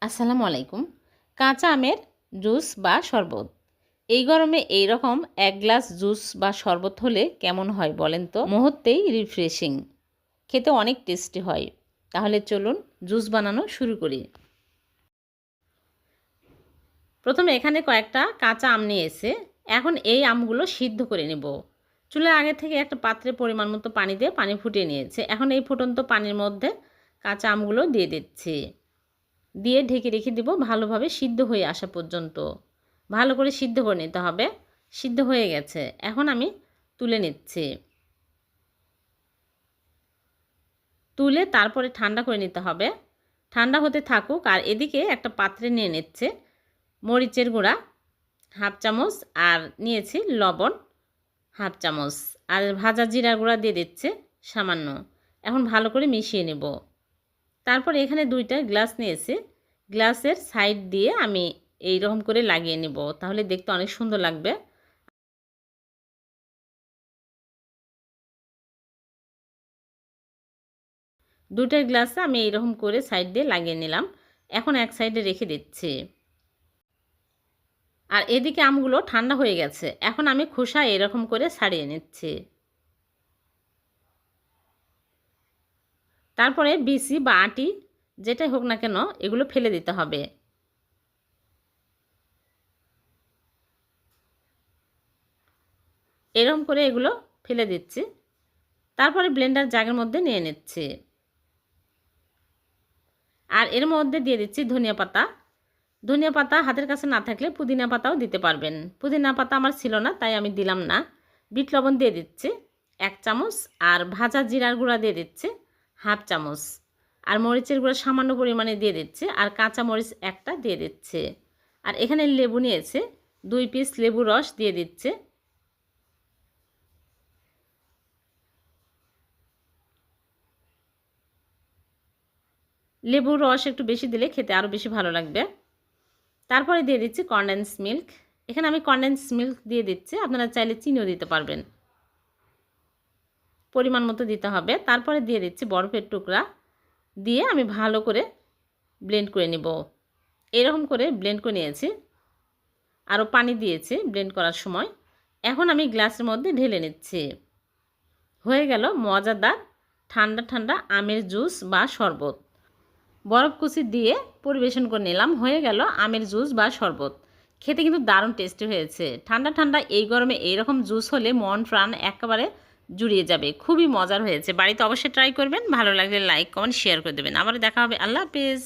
আসসালামু আলাইকুম। কাঁচা আমের জুস বা শরবত। এই গরমে এই রকম ১ গ্লাস জুস বা শরবত হলে কেমন হয় বলেন তো? মুহূর্তেই রিফ্রেশিং। খেতে অনেক টেস্টি হয়। তাহলে চলুন জুস বানানো শুরু করি। প্রথমে এখানে কয়েকটা কাঁচা আম নিয়েছি। এখন এই আমগুলো সিদ্ধ করে নেব। চুলায় আগে থেকে একটা পাত্রে পরিমাণ মতো পানি দিয়ে পানি ফুটিয়ে নিয়েছে। এখন এই ফুটন্ত পানির মধ্যে কাঁচা আমগুলো দিয়ে দিচ্ছি। দিয়ে ঢেকে রেখে দেব ভালোভাবে সিদ্ধ হয়ে আসা পর্যন্ত। ভালো করে সিদ্ধ করে নিতে হবে। সিদ্ধ হয়ে গেছে, এখন আমি তুলে নিচ্ছি। তুলে তারপরে ঠান্ডা করে নিতে হবে। ঠান্ডা হতে থাকুক, আর এদিকে একটা পাত্রে নিয়ে নিচ্ছে মরিচের গুঁড়া হাফ চামচ, আর নিয়েছি লবণ হাফ চামচ, আর ভাজা জিরার গুঁড়া দিয়ে দিচ্ছে সামান্য। এখন ভালো করে মিশিয়ে নেব। তারপর এখানে 2টা গ্লাস নিয়েছি। গ্লাসের সাইড দিয়ে আমি এই রকম করে লাগিয়ে নেব, তাহলে দেখতে অনেক সুন্দর লাগবে। 2টা গ্লাসে আমি এইরকম করে সাইড দিয়ে লাগিয়ে নিলাম। এখন এক সাইডে রেখে দিচ্ছি। আর এদিকে আমগুলো ঠান্ডা হয়ে গেছে। এখন আমি খোসা এরকম করে ছাড়িয়ে নিচ্ছি। তারপরে বিচি বা আটি যেটাই হোক না কেন এগুলো ফেলে দিতে হবে। এরকম করে এগুলো ফেলে দিচ্ছি। তারপরে ব্লেন্ডার জারের মধ্যে নিয়ে নিচ্ছি। আর এর মধ্যে দিয়ে দিচ্ছি ধনিয়া পাতা। ধনিয়া পাতা হাতের কাছে না থাকলে পুদিনা পাতাও দিতে পারবেন। পুদিনা পাতা আমার ছিল না, তাই আমি দিলাম না। বিট লবণ দিয়ে দিচ্ছি 1 চামচ, আর ভাজা জিরার গুঁড়া দিয়ে দিচ্ছি হাফ চামচ, আর মরিচের গুঁড়া সামান্য পরিমাণে দিয়ে দিচ্ছি, আর কাঁচা মরিচ একটা দিয়ে দিচ্ছে। আর এখানে লেবু নিয়েছে 2 পিস লেবু রস দিয়ে দিচ্ছে। লেবুর রস একটু বেশি দিলে খেতে আরও বেশি ভালো লাগবে। তারপরে দিয়ে দিচ্ছি কনডেন্স মিল্ক। এখানে আমি কনডেন্স মিল্ক দিয়ে দিচ্ছি, আপনারা চাইলে চিনিও দিতে পারবেন। পরিমাণ মতো দিতে হবে। তারপরে দিয়ে দিচ্ছি বরফের টুকরা, দিয়ে আমি ভালো করে ব্লেন্ড করে নেব। এরকম করে ব্লেন্ড করে নিয়েছি। আরও পানি দিয়েছি ব্লেন্ড করার সময়। এখন আমি গ্লাসের মধ্যে ঢেলে নিচ্ছি। হয়ে গেল মজাদার ঠান্ডা ঠান্ডা আমের জুস বা শরবত। বরফ কুচি দিয়ে পরিবেশন করে নিলাম। হয়ে গেল আমের জুস বা শরবত। খেতে কিন্তু দারুণ টেস্টি হয়েছে। ঠান্ডা ঠান্ডা এই গরমে এইরকম জুস হলে মন প্রাণ একেবারে জুড়িয়ে যাবে। খুবই মজার হয়েছে। বাড়িতে অবশ্যই ট্রাই করবেন। ভালো লাগলে লাইক কমেন্ট শেয়ার করে দেবেন। আবার দেখা হবে। আল্লাহ হাফেজ।